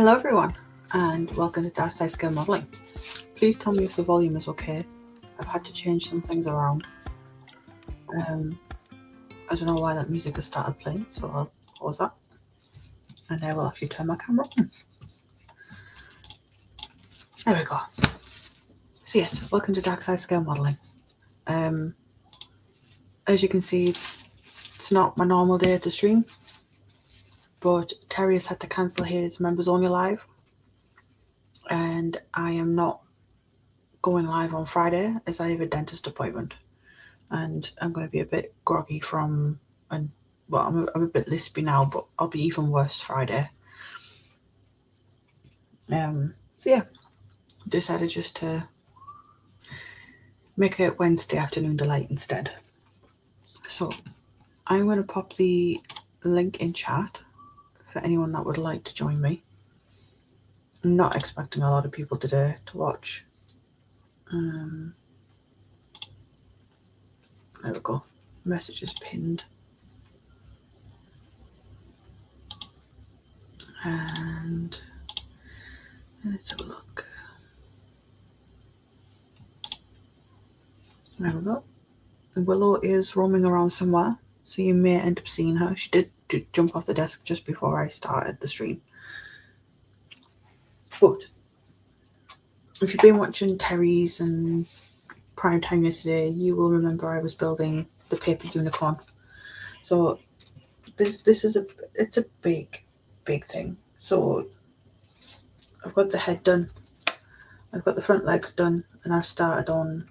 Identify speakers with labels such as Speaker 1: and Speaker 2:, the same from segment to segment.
Speaker 1: Hello everyone, and welcome to Dark Side Scale Modelling. Please tell me if the volume is okay. I've had to change some things around. I don't know why that music has started playing, so I'll pause that. And I will actually turn my camera on. There we go. So yes, welcome to Dark Side Scale Modelling. As you can see, it's not my normal day to stream, but Terry has had to cancel his members only live, and I am not going live on Friday as I have a dentist appointment, and I'm going to be a bit groggy I'm a bit lispy now, but I'll be even worse Friday. So yeah, decided just to make it Wednesday afternoon delight instead. So I'm going to pop the link in chat for anyone that would like to join me. I'm not expecting a lot of people today to watch. There we go. Messages pinned. And let's have a look. There we go. Willow is roaming around somewhere, so you may end up seeing her. She did jump off the desk just before I started the stream. But if you've been watching Terry's and Prime Time yesterday, you will remember I was building the paper unicorn. So this is a big thing. So I've got the head done, I've got the front legs done, and I've started on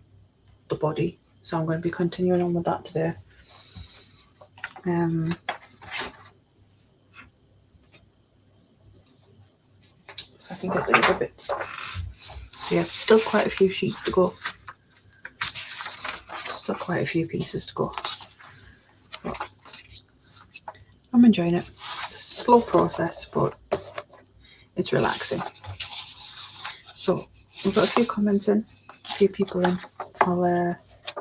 Speaker 1: the body. So I'm going to be continuing on with that today. I can get the other bits. So yeah, still quite a few sheets to go. Still quite a few pieces to go. But I'm enjoying it. It's a slow process, but it's relaxing. So we've got a few comments in, a few people in. I'll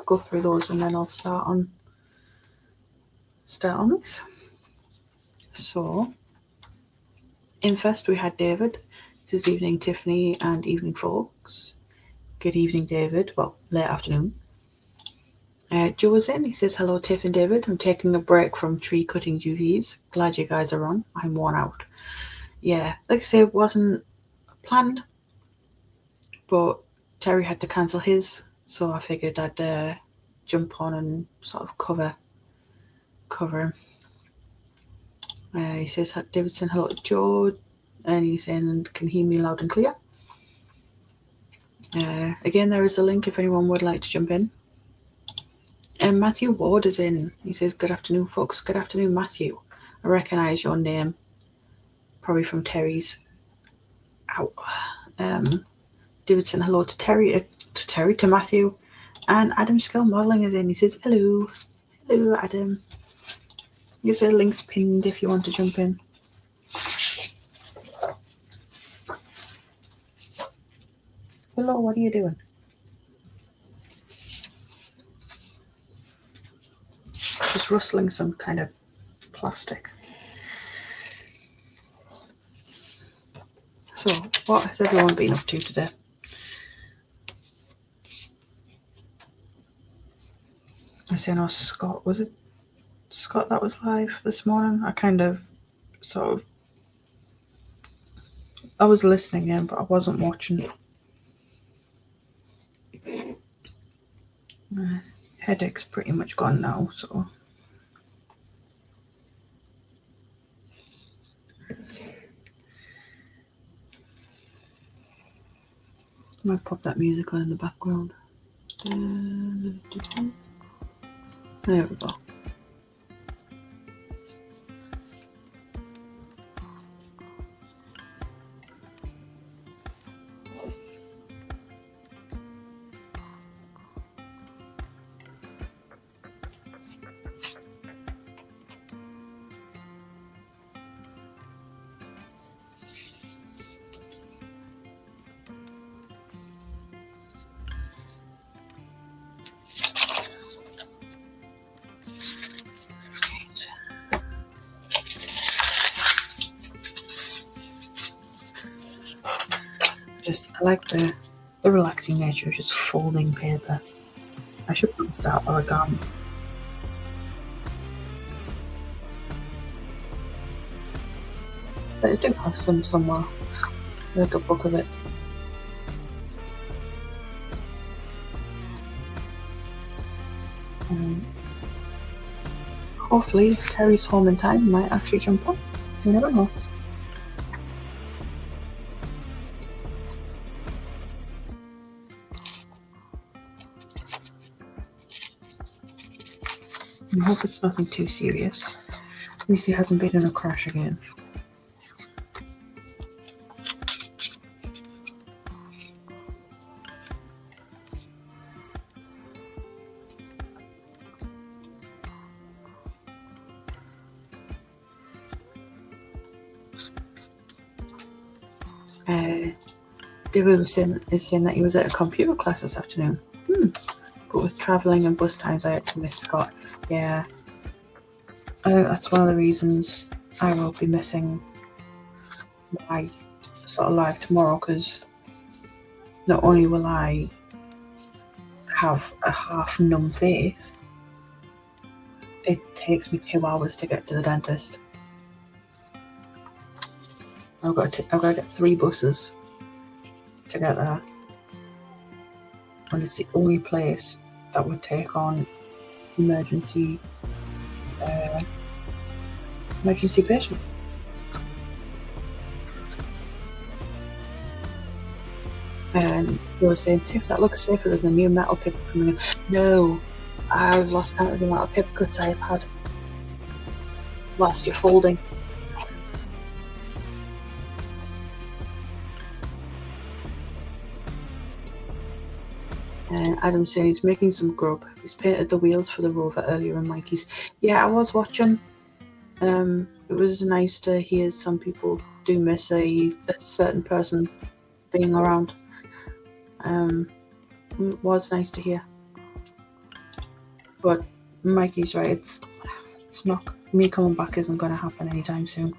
Speaker 1: go through those and then I'll start on this. So in first we had David. This is evening Tiffany and evening folks. Good evening David. Well, late afternoon. Joe is in. He says hello Tiff and David. I'm taking a break from tree cutting duties. Glad you guys are on. I'm worn out. Yeah, like I say, it wasn't planned, but Terry had to cancel his, so I figured I'd jump on and sort of cover him. He says David saying hello to Joe, and he's saying can hear me loud and clear. Again, there is a link if anyone would like to jump in. And Matthew Ward is in. He says good afternoon folks. Good afternoon Matthew. I recognise your name probably from Terry's. David saying hello to Terry, to Matthew, and Adam Scale Modelling is in. He says hello Adam. Here's a links pinned if you want to jump in. Hello, what are you doing? Just rustling some kind of plastic. So, what has everyone been up to today? I say no, Scott, was it Scott that was live this morning? I was listening in, but I wasn't watching. My headache's pretty much gone now, so. I might pop that music on in the background. There we go. I like the relaxing nature of just folding paper. I should start origami. But I do have some somewhere, like a book of it. Hopefully, if Terry's home in time, might actually jump on. You never know. I hope it's nothing too serious. At least he hasn't been in a crash again. David is saying that he was at a computer class this afternoon. But with travelling and bus times, I had to miss Scott. Yeah. I think that's one of the reasons I will be missing my sort of live tomorrow, because not only will I have a half numb face, it takes me 2 hours to get to the dentist. I've got to get 3 buses to get there, and it's the only place that would take on emergency patients. And they were saying, Tiff, that looks safer than the new metal kit coming in. No, I've lost count of the amount of paper cuts I have had whilst you're folding. Adam's saying he's making some grub. He's painted the wheels for the Rover earlier in Mikey's. Yeah, I was watching. It was nice to hear some people do miss a certain person being around. It was nice to hear. But Mikey's right, it's not, me coming back isn't going to happen anytime soon,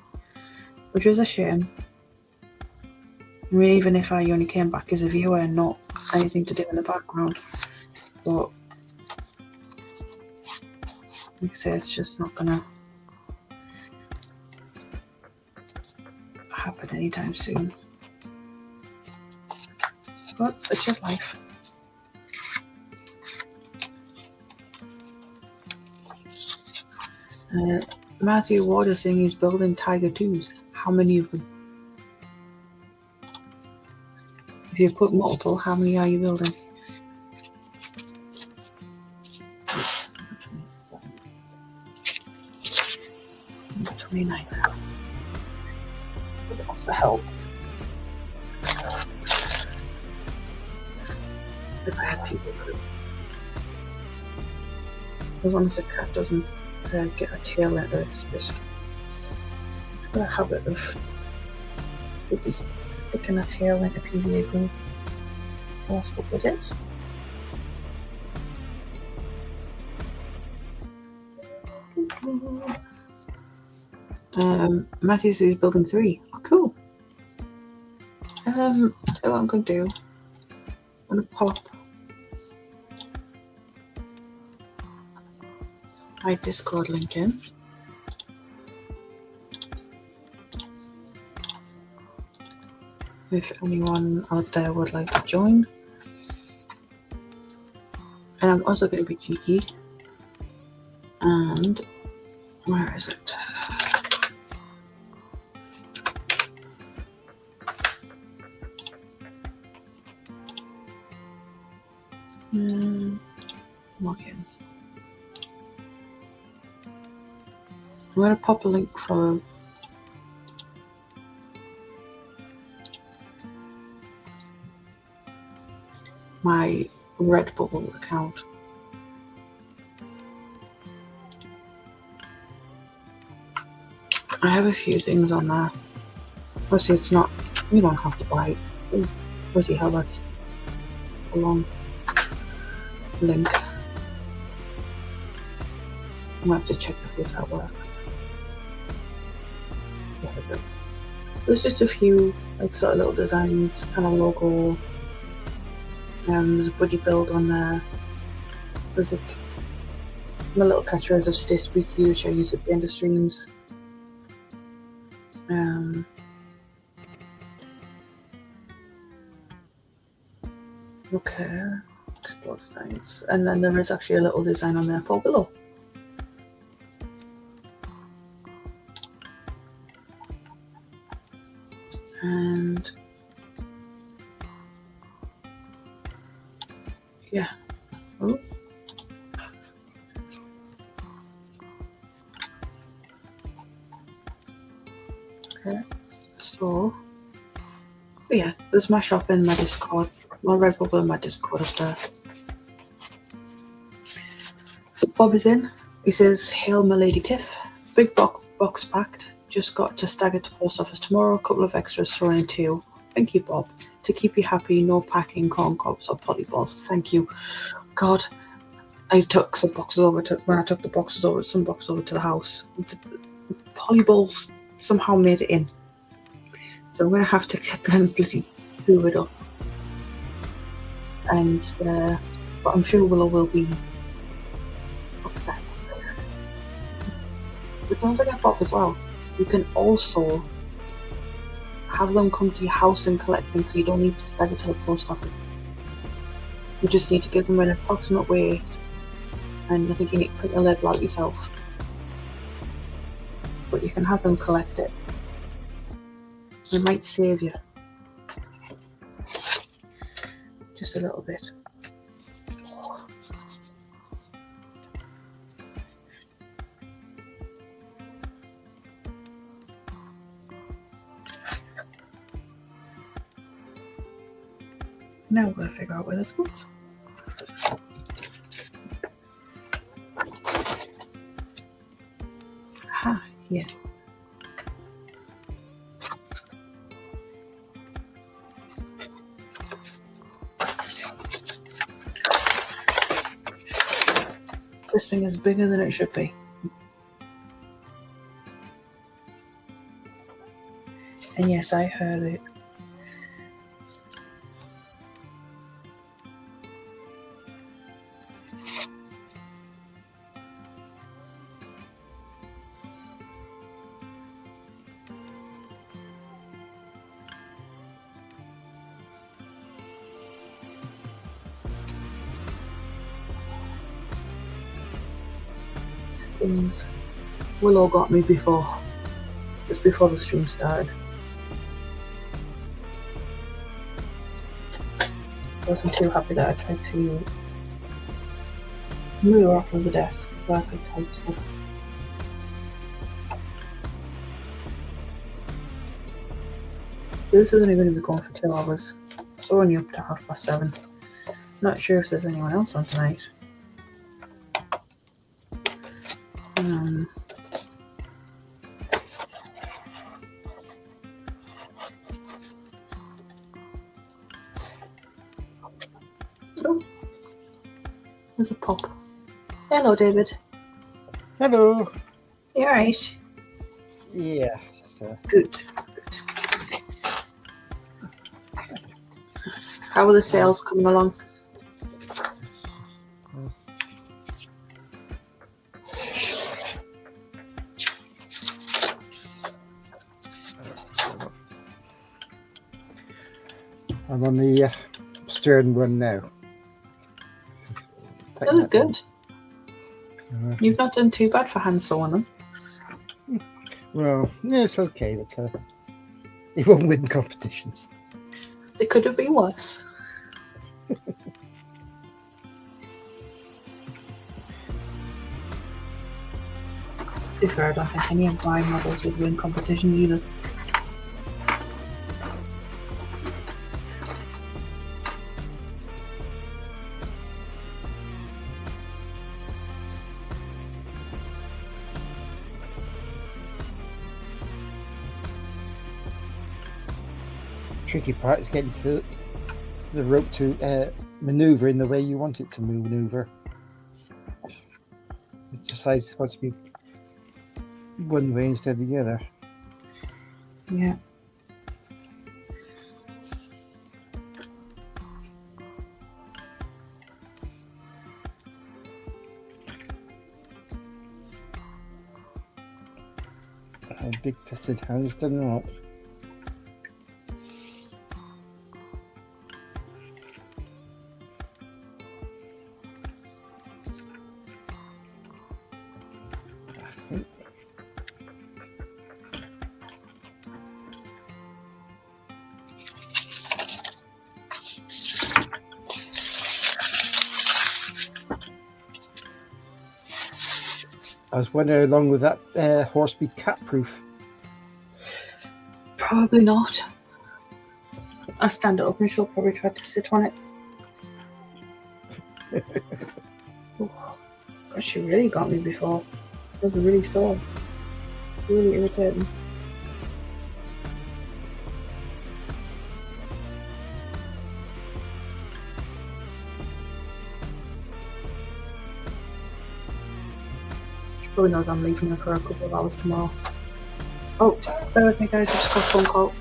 Speaker 1: which is a shame. I mean, even if I only came back as a viewer and not anything to do in the background, but like I say, it's just not gonna happen anytime soon. But such is life. Matthew Ward is saying he's building Tiger 2s. How many of them? If you put multiple, how many are you building? 29. What's the help? If I had people who, as long as the cat doesn't get a tail into this, but I've got a habit of sticking a tail into PVA glue the last couple of days. Matthew says he's building 3. Oh, cool. Tell you what I'm going to do. I'm going to pop my Discord link in. If anyone out there would like to join. And I'm also going to be cheeky. And where is it? Log in. I'm going to pop a link for my Redbubble account. I have a few things on there. Obviously, it's not, you don't have to buy it. Oh, bloody hell, that's a long link. I'm going to have to check to see if that works. Yes, it does. There's just a few like sort of little designs, kind of logo. There's a buddy build on there. There's like my little catchphrase of "Stay Spooky," which I use at the end of streams. Okay, explore designs, and then there is actually a little design on there for below. And yeah. Oh. Okay. So yeah, there's my shop in my Discord, my Redbubble and my Discord up there. So Bob is in. He says, "Hail, my lady Tiff. Big box packed. Just got to stagger to post office tomorrow. A couple of extras thrown in too. Thank you, Bob. To keep you happy, no packing corn cobs or polyballs. Thank you." God, I took some boxes over to when I took the boxes over some boxes over to the house. The polyballs somehow made it in. So I'm gonna have to get them bloody hoovered up. And but I'm sure Willow will be upset. But don't forget Bob as well. You can also have them come to your house and collect them, so you don't need to stagger to the post office. You just need to give them an approximate weight, and I think you need to print a label out yourself. But you can have them collect it. It might save you just a little bit. Now we'll figure out where this goes. Aha, yeah. This thing is bigger than it should be. And yes, I heard it. Things Willow got me before, just before the stream started. I wasn't too happy that I tried to move her off of the desk so I could type stuff. This is only going to be going for 2 hours, so only up to 7:30. Not sure if there's anyone else on tonight. Oh, there's a pop. Hello, David.
Speaker 2: Hello.
Speaker 1: You alright?
Speaker 2: Yeah.
Speaker 1: Good. How are the sales coming along?
Speaker 2: I'm on the Stern one now.
Speaker 1: Oh, good. You've not done too bad for hand sewing them.
Speaker 2: Well, yeah, it's okay, but he won't win competitions.
Speaker 1: They could have been worse. To be fair, I don't think any of my models would win competitions either.
Speaker 2: Tricky part is getting to the rope to maneuver in the way you want it to maneuver. It decides it's supposed to be one way instead of the other.
Speaker 1: Yeah.
Speaker 2: And big fisted hands done not. I was wondering along with that horse be cat proof.
Speaker 1: Probably not. I'll stand it up and she'll probably try to sit on it. Oh, gosh, she really got me before. It was really sore. Really irritating. She probably knows I'm leaving her for a couple of hours tomorrow. Oh, bear with me guys, I just got a phone call.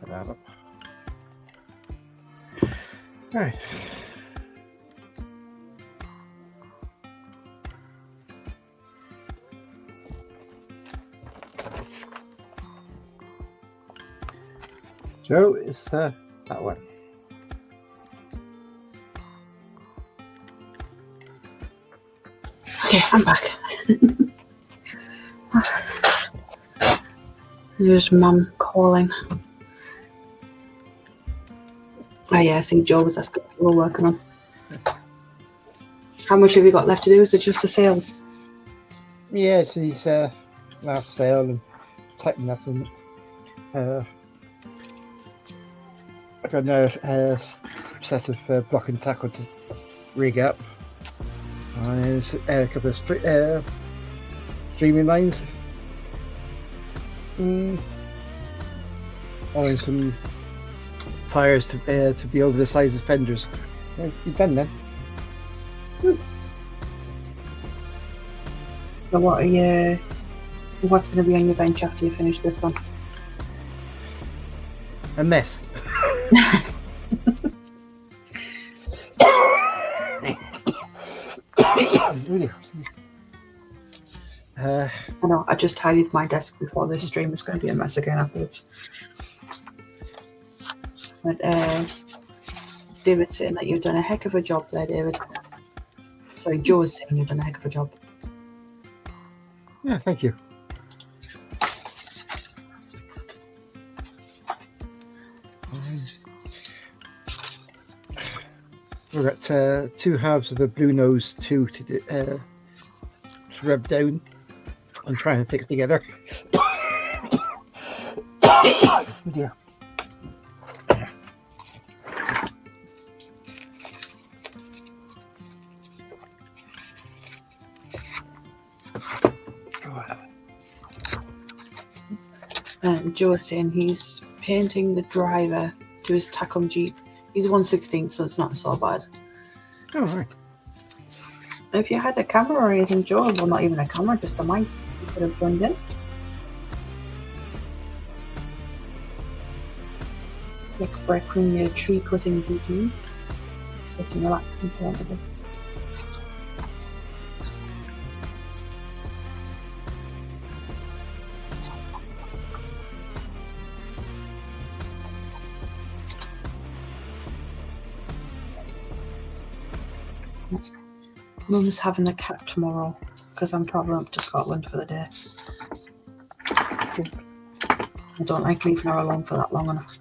Speaker 2: Put that up. Right. So it's that one.
Speaker 1: Okay, I'm back. There's Mum calling. Oh yeah, I think Joe was asking what we're working on. How much have you got left to do? Is it just the sales?
Speaker 2: Yeah, it's his last sale and tighten up and I got another set of block and tackle to rig up. And a couple of streaming lines. And some tyres to be over the size of fenders. Yeah, you're done then.
Speaker 1: So what's going to be on your bench after you finish this one?
Speaker 2: A mess. Really.
Speaker 1: I know, I just tidied my desk before this stream. It's going to be a mess again afterwards. But David's saying that you've done a heck of a job there, David. Sorry, Joe's saying you've done a heck of a job.
Speaker 2: Yeah, thank you. We've got 2 halves of the Blue Nose 2 to rub down and try and fix together. Yeah.
Speaker 1: Joe was saying he's painting the driver to his Tacom Jeep. He's 1/16, so it's not so bad.
Speaker 2: Oh, right.
Speaker 1: If you had a camera or anything, Joe, well, not even a camera, just a mic, you could have joined in. Like break room, your tree cutting duties. Sit and relax and paint a bit. Mum's having the cat tomorrow because I'm travelling up to Scotland for the day. I don't like leaving her alone for that long enough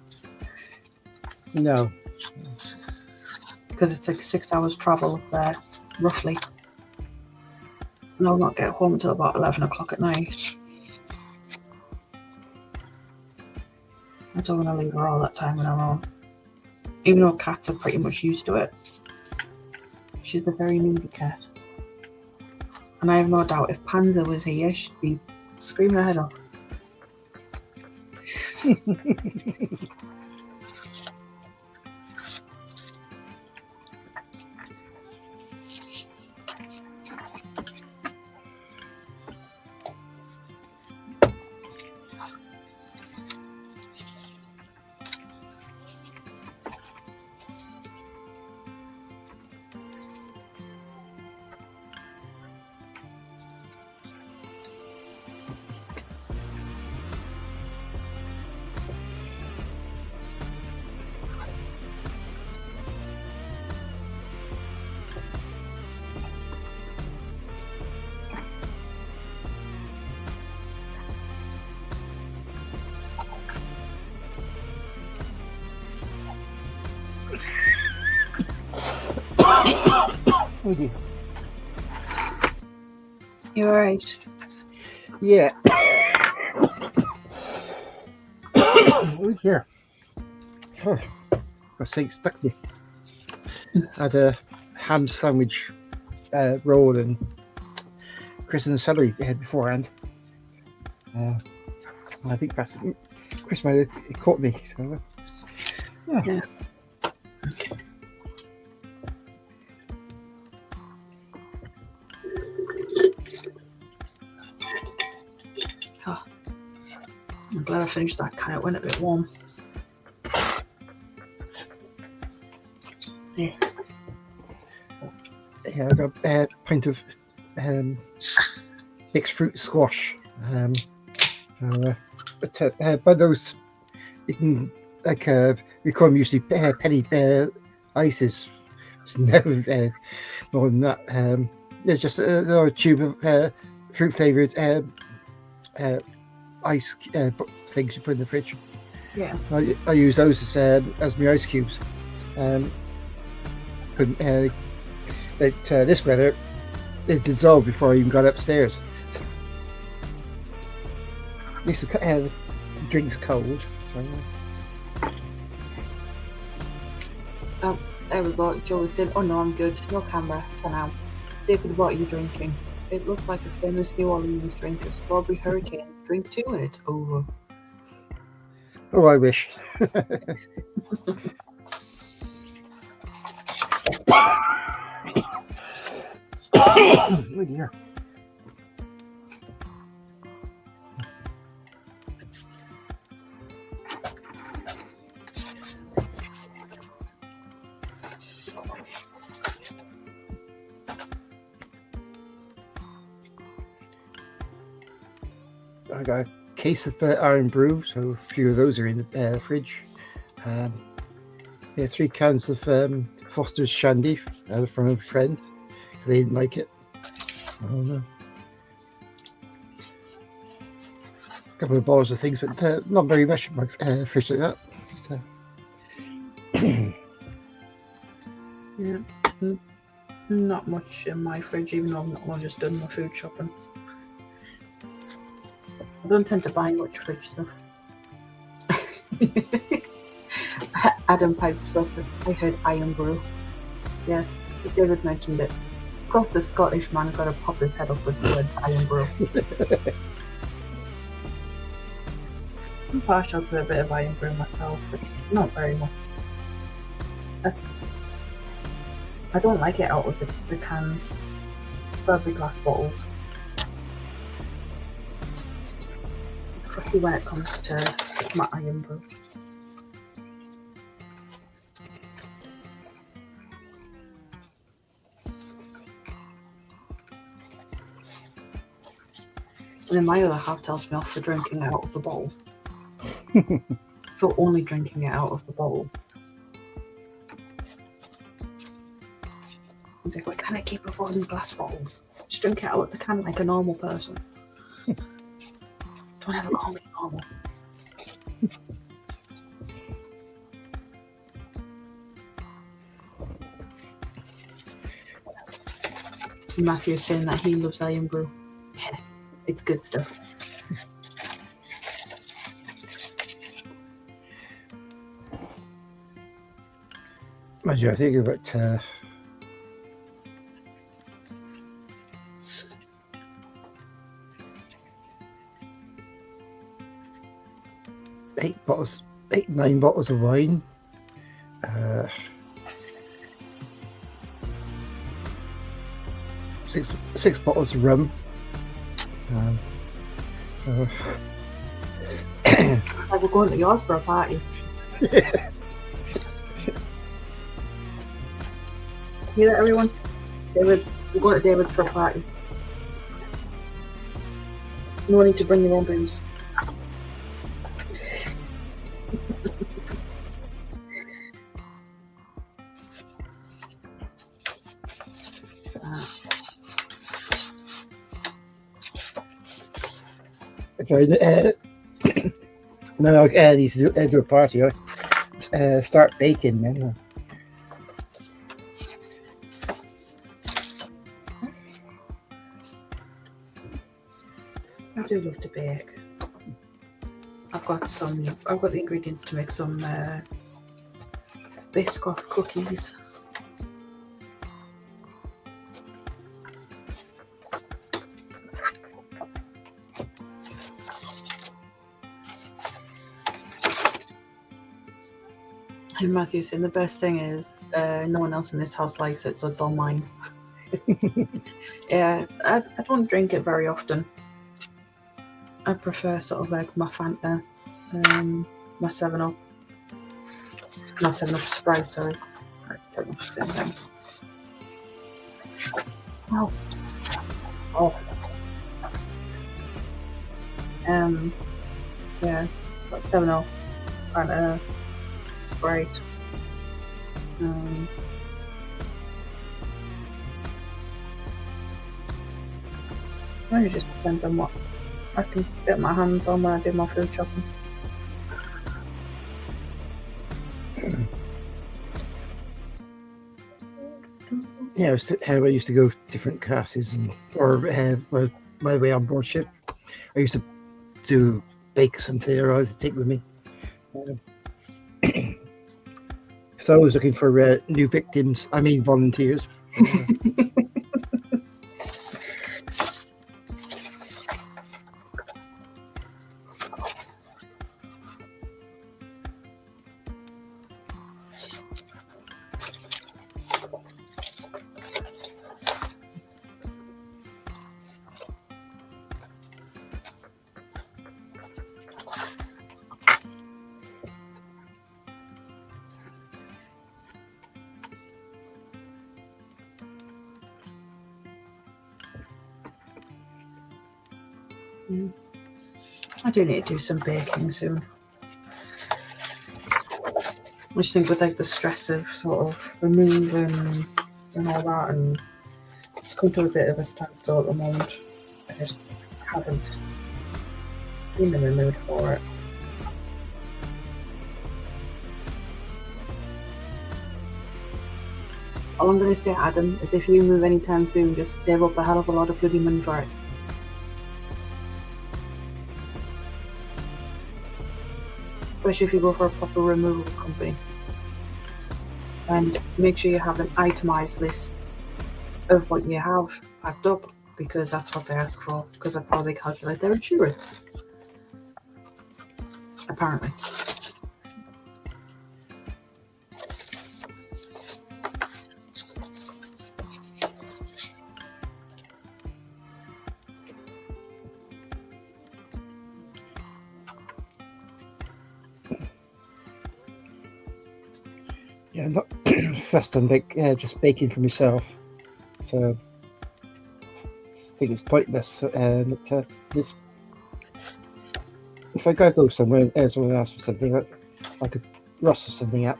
Speaker 2: No.
Speaker 1: because it's like 6 hours travel up there, roughly. And I'll not get home until about 11 o'clock at night. I don't want to leave her all that time on her own. Even though cats are pretty much used to it. She's a very needy cat. And I have no doubt if Panzer was here, she'd be screaming her head off.
Speaker 2: Oh dear.
Speaker 1: You alright?
Speaker 2: Yeah. Oh dear. Oh, my sink stuck me. I had a ham sandwich roll and crisps and celery beforehand. I think that's Chris might have caught me. So,
Speaker 1: Yeah. Oh, I'm glad I finished that can. It went a bit warm. Yeah.
Speaker 2: Yeah, I got a pint of mixed fruit squash. By those, you can we call them usually penny ices. It's never more than that. There's just a tube of fruit flavored ice things you put in the fridge.
Speaker 1: Yeah.
Speaker 2: I use those as my ice cubes. This weather, they dissolved before I even got upstairs. So, at least the drink's cold. So.
Speaker 1: There we go. Joe said, "Oh no, I'm good. No camera for now." David, what are you drinking? It looks like a famous New Orleans drink, a strawberry hurricane. Drink 2 and it's over.
Speaker 2: Oh, I wish. Oh dear. I got a case of iron brew, so a few of those are in the fridge. 3 cans of Foster's Shandy from a friend. They didn't like it. I don't know. A couple of bottles of things, but not very much in my fridge like that. So.
Speaker 1: Yeah. Not much in my fridge, even though I've just done my food shopping. I don't tend to buy much fridge stuff. Adam pipes up. I heard iron brew. Yes, David mentioned it. Of course, the Scottish man got to pop his head up with the words iron brew. I'm partial to a bit of iron brew myself, but not very much. I don't like it out of the cans, probably glass bottles. Especially when it comes to my iron brew. And then my other half tells me off for drinking it out of the bowl. For only drinking it out of the bowl. He's like, why can't I keep avoiding glass bottles? Just drink it out of the can like a normal person. Don't ever call me normal. Matthew's saying that he loves iron brew. Yeah, it's good stuff.
Speaker 2: Mind I think about 9 bottles of wine. 6 bottles of rum.
Speaker 1: Like we're going to yours for a party. Hear that, everyone? David, we're going to David's for a party. No need to bring your own booze.
Speaker 2: No, I need to do a party. Start baking then.
Speaker 1: I do love to bake. I've got the ingredients to make some Biscoff cookies. And Matthew's saying the best thing is no one else in this house likes it, so it's all mine. Yeah, I don't drink it very often. I prefer sort of like my Fanta, my 7-Up. Not 7-Up, Sprite, sorry. Pretty much the same thing. Oh. Yeah, got 7-Up, Fanta, Sprite. It just depends on what I can get my hands on when I do my food shopping.
Speaker 2: Yeah, how I used to go to different classes or my way on board ship. I used to bake something or other to take with me. So I was looking for new victims. I mean volunteers.
Speaker 1: I do need to do some baking soon. I just think with like the stress of sort of the moving and all that, and it's come to a bit of a standstill at the moment. I just haven't been in the mood for it. All I'm going to say, Adam, is if you move anytime soon, just save up a hell of a lot of bloody money for it. Especially if you go for a proper removals company. And make sure you have an itemised list of what you have packed up, because that's what they ask for, because that's how they calculate their insurance. apparently.
Speaker 2: Yeah, not fussed on just baking for myself. So I think it's pointless. This, if I go somewhere and someone asks for something, I could rustle something up.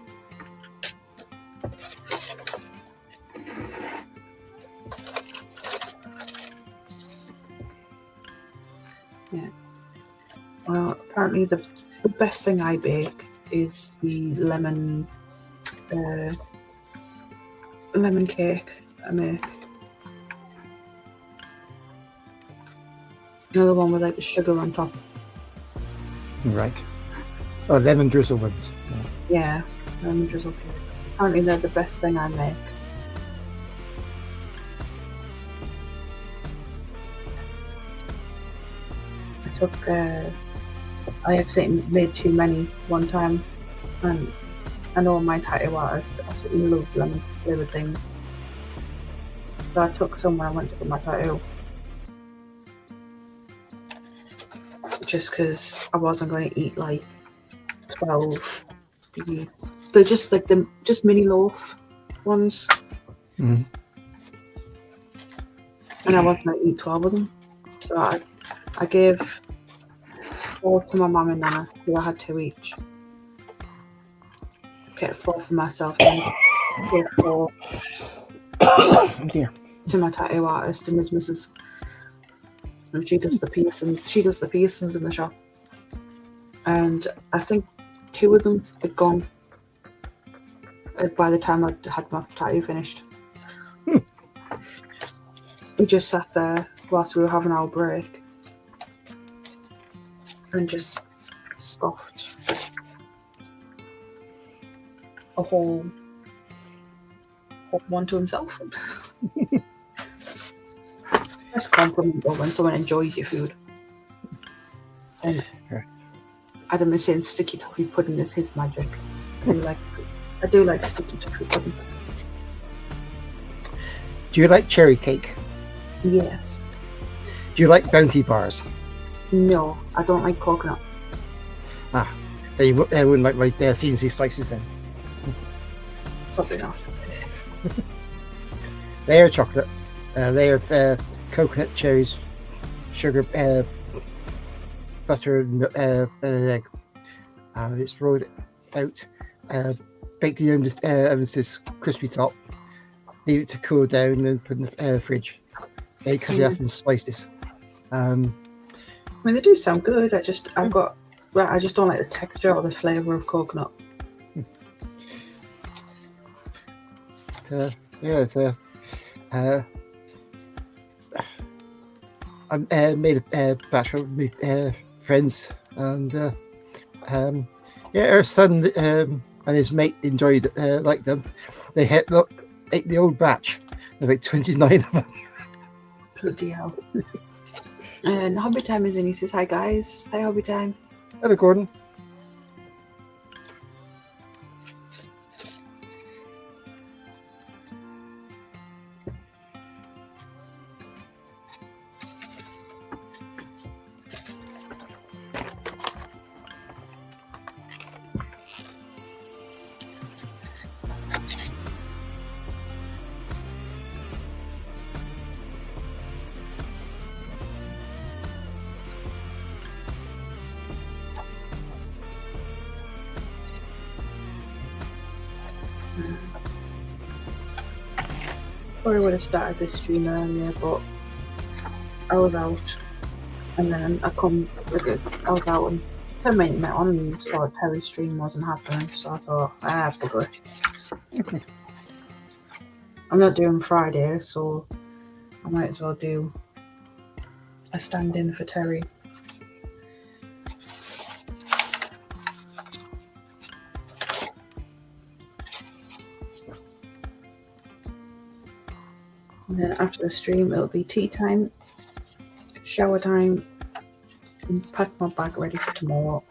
Speaker 1: Yeah. Well, apparently the best thing I bake is the lemon cake I make. You know, the one with like the sugar on top.
Speaker 2: Right. Oh, lemon drizzle ones.
Speaker 1: Yeah, lemon drizzle cakes. Apparently they're the best thing I make. I accidentally made too many one time, and I know my tattoo artist absolutely loves lemon flavoured things. So I took some when I went to get my tattoo. Just because I wasn't going to eat like 12. They're just like just mini loaf ones.
Speaker 2: Mm-hmm.
Speaker 1: And I wasn't going to eat 12 of them. So I gave 4 to my mum and Nana, who I had 2 each. Okay, 4 for myself, and I gave 4 to my tattoo artist and his missus. And she does the piercings. She does the piercings in the shop. And I think 2 of them had gone by the time I had my tattoo finished. We just sat there whilst we were having our break and just scoffed a whole one to himself. It's the best compliment though when someone enjoys your food. And Adam is saying sticky toffee pudding is his magic. I do like sticky toffee pudding.
Speaker 2: Do you like cherry cake?
Speaker 1: Yes.
Speaker 2: Do you like Bounty bars?
Speaker 1: No, I don't like coconut.
Speaker 2: Then you wouldn't like my CNC slices then.
Speaker 1: Probably not.
Speaker 2: They are chocolate. They are coconut, cherries, sugar, butter, and egg. It's rolled out, baked in the oven to this crispy top. Leave it to cool down and put in the fridge. They cut it up in slices.
Speaker 1: I mean, they do sound good. I just don't like the texture or the flavour of coconut.
Speaker 2: I made a batch for my friends, and our son and his mate enjoyed liked them. They ate the old batch. There were like 29 of them.
Speaker 1: Bloody hell. And Hobby Time is in. He says, "Hi guys, hi Hobby Time."
Speaker 2: Hello, Gordon.
Speaker 1: Or I would have started this stream earlier, but I was out, and then I was out and 10 minutes on and saw Terry's stream wasn't happening, so I thought I have to go. I'm not doing Friday, so I might as well do a stand-in for Terry. And then after the stream, it'll be tea time, shower time, and pack my bag ready for tomorrow.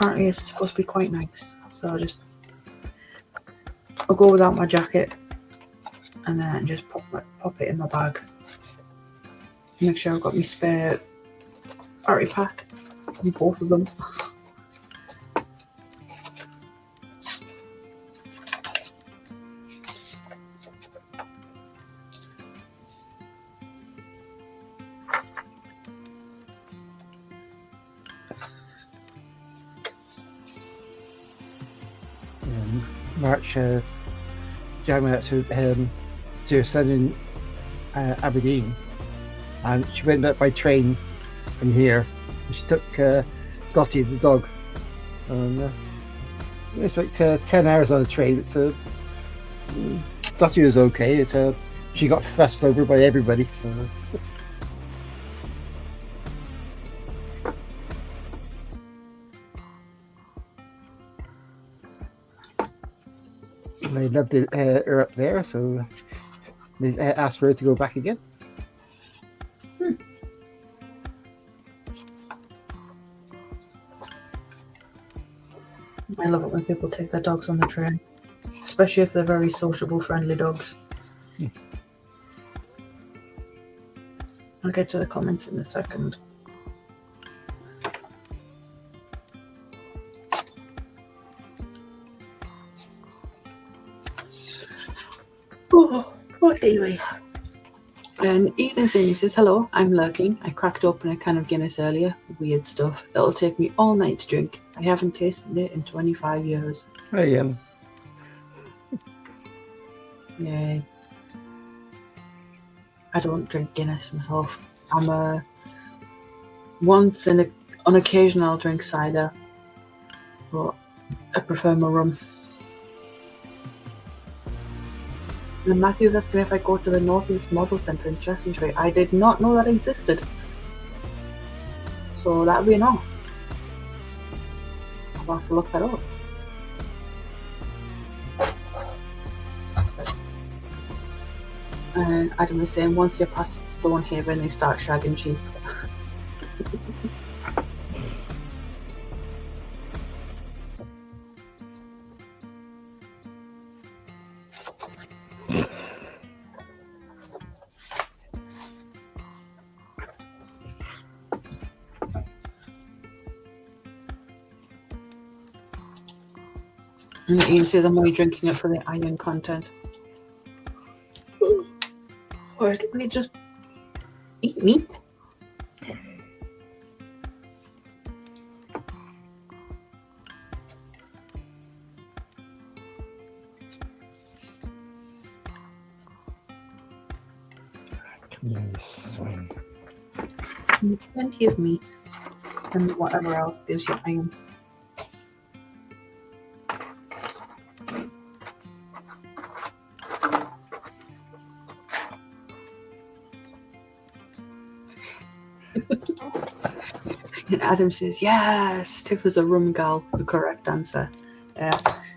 Speaker 1: apparently it's supposed to be quite nice. So I'll go without my jacket and then just pop it in my bag. Make sure I've got my spare battery pack on both of them.
Speaker 2: March, Jan went out to her son in Aberdeen, and she went up by train from here. And she took Dottie the dog, and it's like 10 hours on the train. Dottie was okay. She got fussed over by everybody. So. They loved her up there, so they asked for her to go back again.
Speaker 1: I love it when people take their dogs on the train, especially if they're very sociable, friendly dogs. I'll get to the comments in a second. Anyway. And Ethan Zini says, hello, I'm lurking. I cracked open a can of Guinness earlier. Weird stuff. It'll take me all night to drink. I haven't tasted it in 25 years.
Speaker 2: Hey,
Speaker 1: Yay. I don't drink Guinness myself. I'm on occasion I'll drink cider, but I prefer my rum. And Matthew's asking if I go to the Northeast Model Centre in Chessentry. I did not know that existed. So that would be an off. I'll have to look that up. And Adam was saying once you're past Stonehaven they start shagging sheep. And Ian says I'm only drinking it for the iron content. Or did we just eat meat?
Speaker 2: yes.
Speaker 1: Plenty of meat and whatever else gives you iron. And Adam says, yes, Tiff is a rum gal, the correct answer.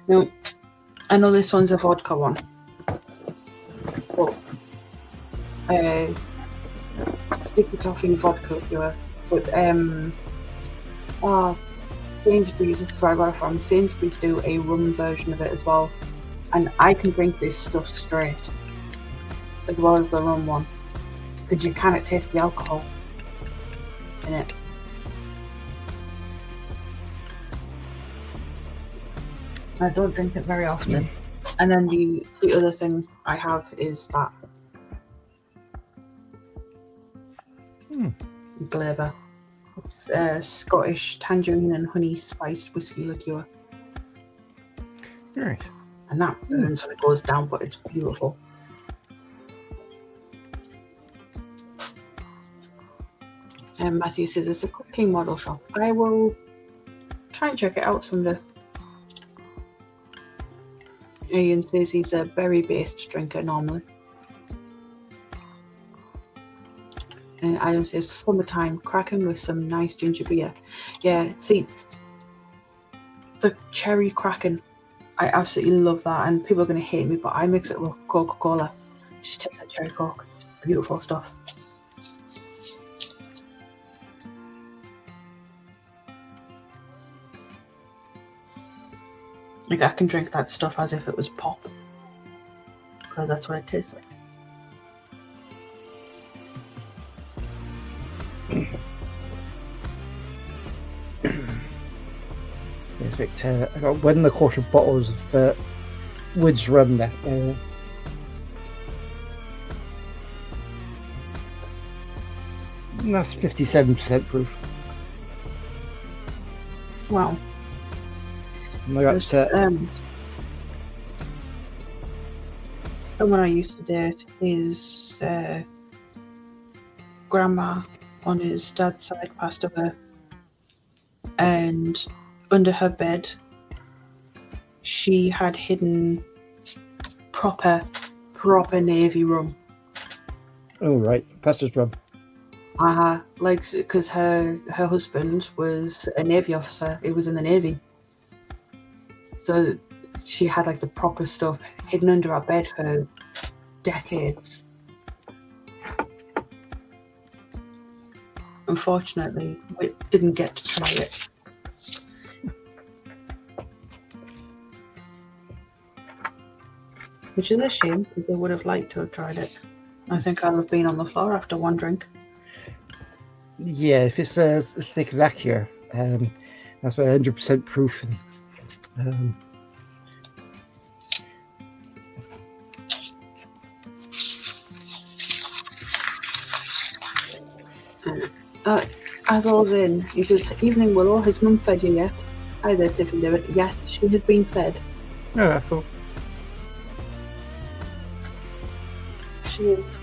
Speaker 1: Now, I know this one's a vodka one. But, sticky toffee vodka liqueur. But, Sainsbury's, this is where I got it from. Sainsbury's do a rum version of it as well. And I can drink this stuff straight, as well as the rum one. Because you cannot taste the alcohol in it. I don't drink it very often. And then the other thing I have is that Glaber. It's Scottish tangerine and honey spiced whiskey liqueur.
Speaker 2: Right.
Speaker 1: And that burns when it goes down, but it's beautiful. And Matthew says it's a cooking model shop. I will try and check it out someday. Ian says he's a berry-based drinker normally. And Adam says summertime, cracking with some nice ginger beer. Yeah, see, the cherry kraken, I absolutely love that. And people are going to hate me, but I mix it with Coca-Cola. It just tastes like cherry coke. It's beautiful stuff. Like, I can drink that stuff as if it was pop. Because that's what it tastes like.
Speaker 2: Yes, Victor. I got 1.25 bottles of Woods rum there. And that's 57% proof.
Speaker 1: Wow.
Speaker 2: And I got
Speaker 1: someone I used to date, his grandma on his dad's side passed away, and under her bed she had hidden proper navy rum.
Speaker 2: Oh right, pastor's rum.
Speaker 1: Like, because her husband was a navy officer. He was in the navy, so she had like the proper stuff hidden under her bed for decades. Unfortunately, we didn't get to try it. Which is a shame, because I would have liked to have tried it. I think I'll have been on the floor after one drink.
Speaker 2: Yeah, if it's a thick lacquer, that's about 100% proof. And,
Speaker 1: as all's in, he says, "Evening, Willow. Has Mum fed you yet?" Hi there, Tiffany David. Yes, she has been fed.
Speaker 2: no, I thought.
Speaker 1: She is.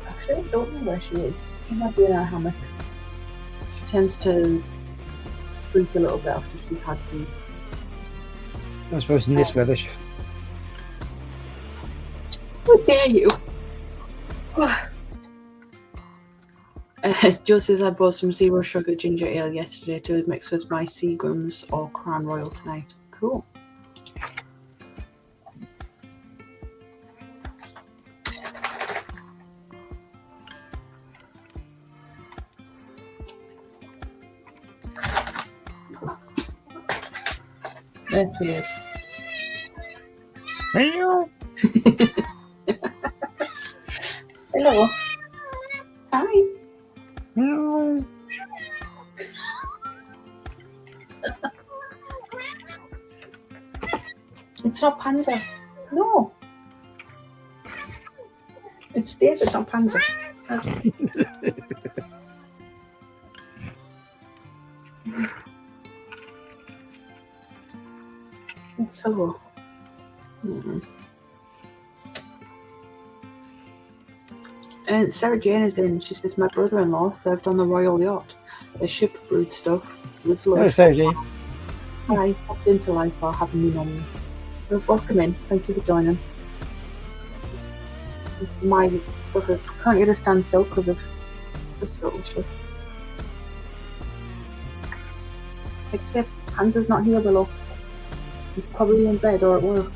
Speaker 1: Actually, I don't know where she is. She might be in her hammock. She tends to sleep a little bit after she's had food.
Speaker 2: I suppose in this weather.
Speaker 1: How dare you! Joe says I bought some zero sugar ginger ale yesterday to mix with my Seagram's or Crown Royal tonight. Cool. There she is.
Speaker 2: Hello.
Speaker 1: Hello. Hi.
Speaker 2: Hello.
Speaker 1: It's not Panzer. No. It's David, not Panzer. It's hello. And Sarah Jane is in. She says, my brother-in-law served on the Royal Yacht. The ship brewed stuff. Was
Speaker 2: Hello,
Speaker 1: loads.
Speaker 2: Sarah Jane.
Speaker 1: Hi, popped into life while having me noms. Welcome in. Thank you for joining. My stuff is currently at a standstill because of this little ship. Except Panzer's not here below. He's probably in bed or at work.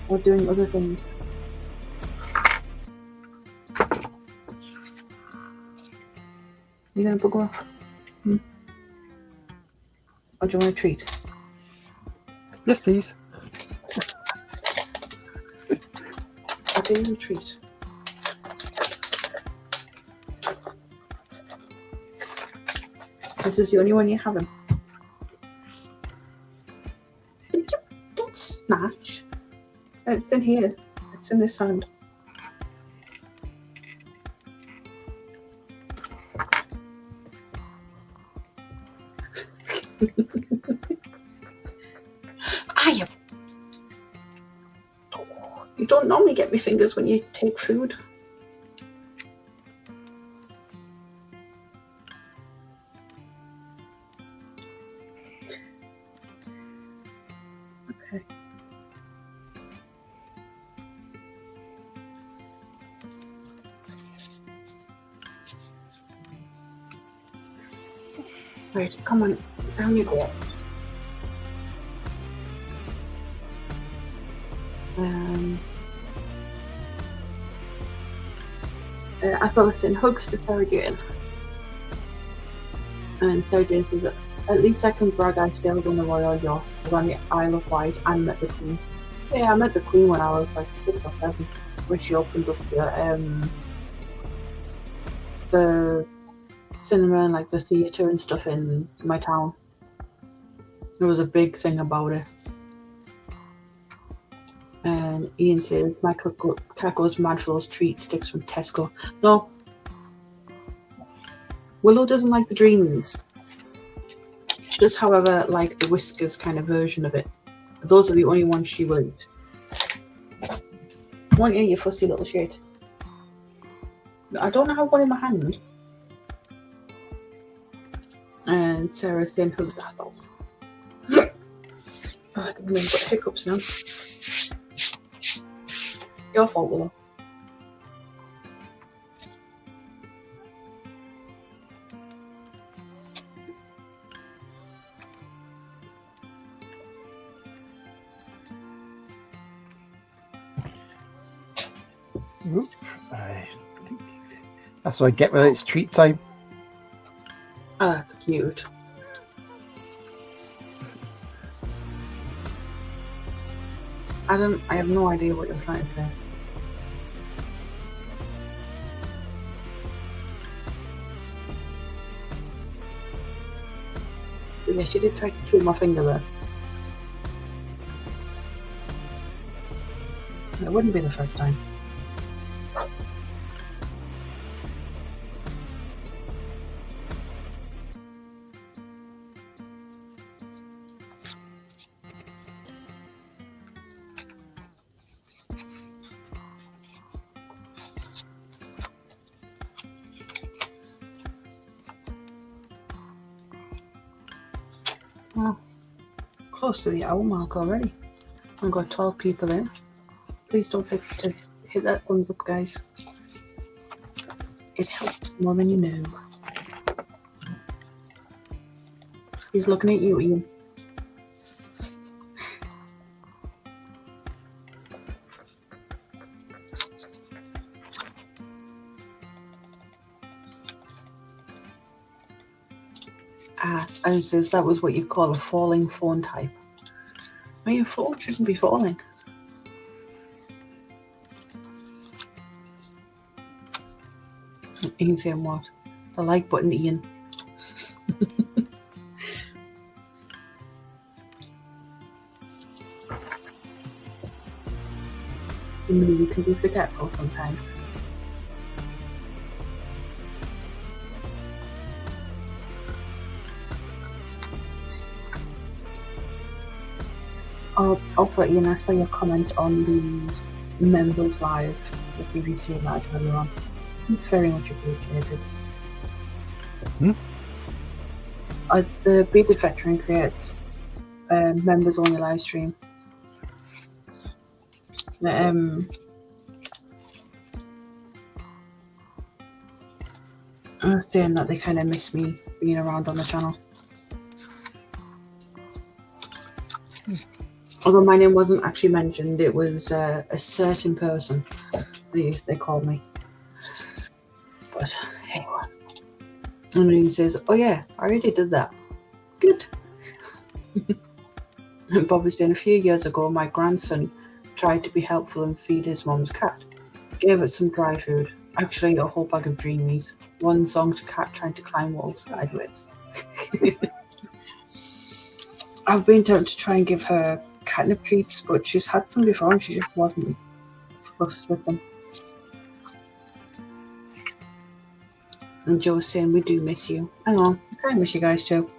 Speaker 1: Or doing other things. You gonna bugger off? Or do you want a treat?
Speaker 2: Yes, please.
Speaker 1: I'll give you a treat. This is the only one you're having. Don't snatch. It's in here. It's in this hand. You don't normally get me fingers when you take food. Okay. Right, come on, down you go. I thought I was saying hugs to Sarah Jane. And so this is at least I can brag I sailed on the Royal Yacht, I was on the Isle of Wight and met the Queen. Yeah, I met the Queen when I was like 6 or 7, when she opened up the cinema and like the theatre and stuff in my town. There was a big thing about it. And Ian says my cat goes mad for those treat sticks from Tesco. No, Willow doesn't like the dreams. She does, however, like the Whiskers kind of version of it. Those are the only ones she will eat. Won't you, you fussy little shit? I don't have one in my hand. And Sarah's saying, who's that though? I think I've got hiccups now. Your fault, Willow.
Speaker 2: Oop, that's what I get when it's treat time.
Speaker 1: Oh, that's cute. Adam, I have no idea what you're trying to say. But yeah, she did try to chew my finger there. It wouldn't be the first time. Well, close to the hour mark already. I've got 12 people in. Please don't forget to hit that thumbs up, guys. It helps more than you know. He's looking at you, Ian. And says that was what you call a falling phone type. Well, your phone shouldn't be falling. Ian saying what? The like button, Ian. You can be forgetful sometimes. Also, Ian, I saw your comment on the members live, the BBC live earlier on. It's very much appreciated. The Bearded Veteran creates members only live stream. I was saying that they kind of miss me being around on the channel. Although my name wasn't actually mentioned, it was a certain person they called me. But hey, what? And he says, "Oh yeah, I already did that." Good. And Bobby saying, a few years ago, my grandson tried to be helpful and feed his mum's cat. Gave it some dry food. Actually, a whole bag of dreamies. One zonked cat trying to climb walls sideways. I've been tempted to try and give her catnip treats, but she's had some before and she just wasn't fussed with them. And Joe's saying, we do miss you. Hang on, I miss you guys too.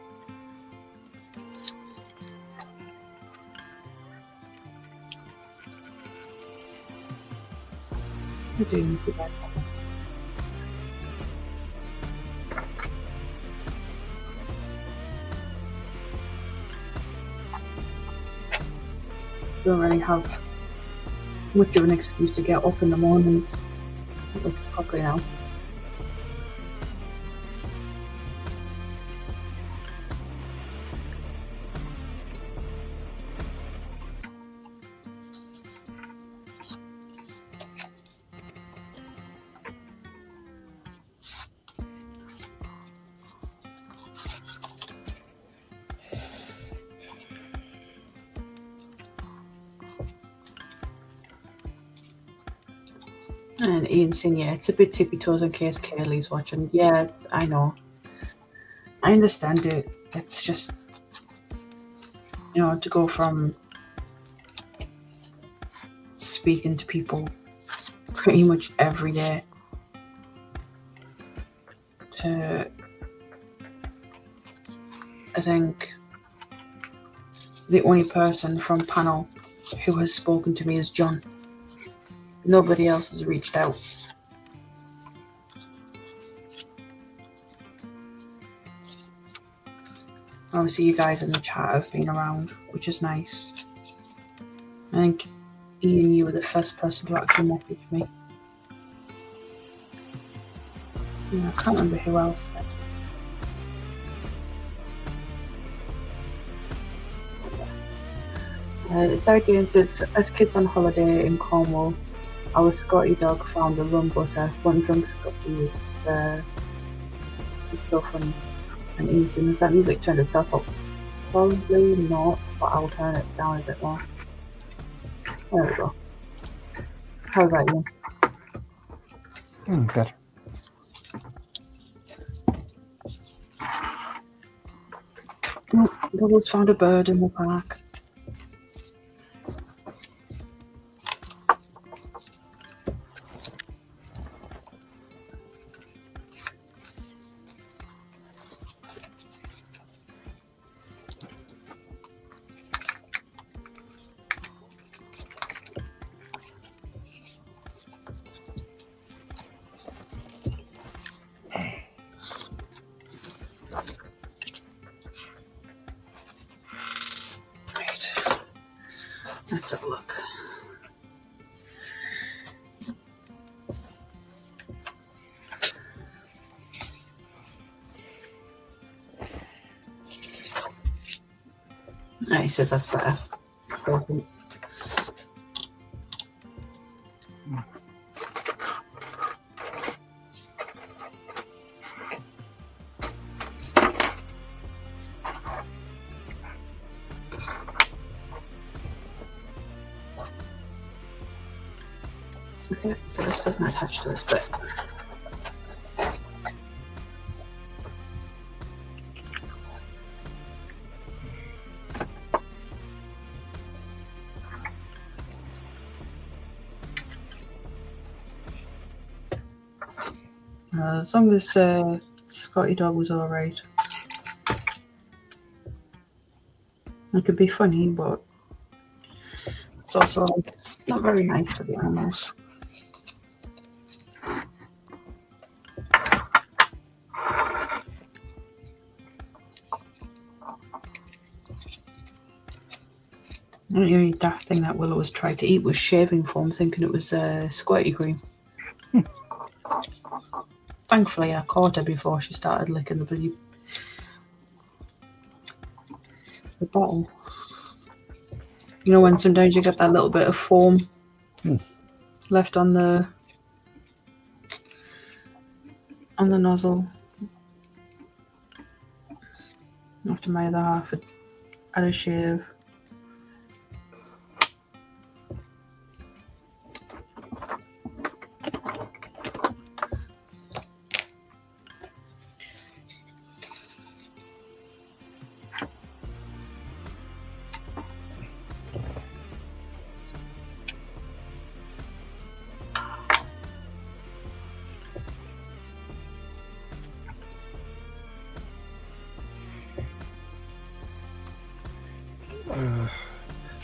Speaker 1: I do miss you guys. Don't really have much of an excuse to get up in the mornings. Probably now. And Ian saying, yeah, it's a bit tippy toes in case Kaylee's watching. Yeah, I know. I understand it. It's just, to go from speaking to people pretty much every day to, I think, the only person from panel who has spoken to me is John. Nobody else has reached out. Obviously, you guys in the chat have been around, which is nice. I think Ian, you were the first person to actually message me. I can't remember who else. Sarah says, as kids on holiday in Cornwall, our Scotty dog found a rum butter. One drunk Scotty was so funny and easy. Has that music turned itself up? Probably not, but I'll turn it down a bit more. There we go. How's that, Ian?
Speaker 2: Good.
Speaker 1: Oh, Douglas found a bird in the park. Let's have a look. Oh, he says that's better. Okay, so this doesn't attach to this bit. As long as Scotty dog was alright. It could be funny, but it's also not very nice for the animals. The only daft thing that Willow was trying to eat was shaving foam, thinking it was squirty cream. Thankfully, I caught her before she started licking the bottle. You know when sometimes you get that little bit of foam left on the nozzle. After my other half had a shave.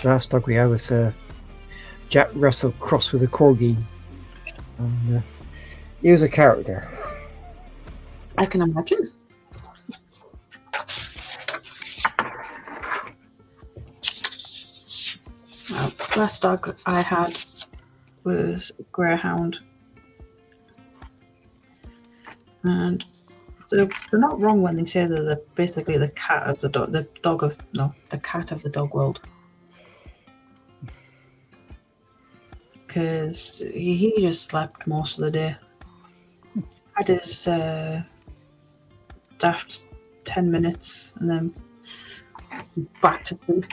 Speaker 2: Last dog we had was Jack Russell crossed with a corgi. And, he was a character.
Speaker 1: I can imagine. Last dog I had was a greyhound, and they're not wrong when they say that they're basically the cat of the dog, the cat of the dog world. Because he just slept most of the day. Had his daft 10 minutes and then back to sleep.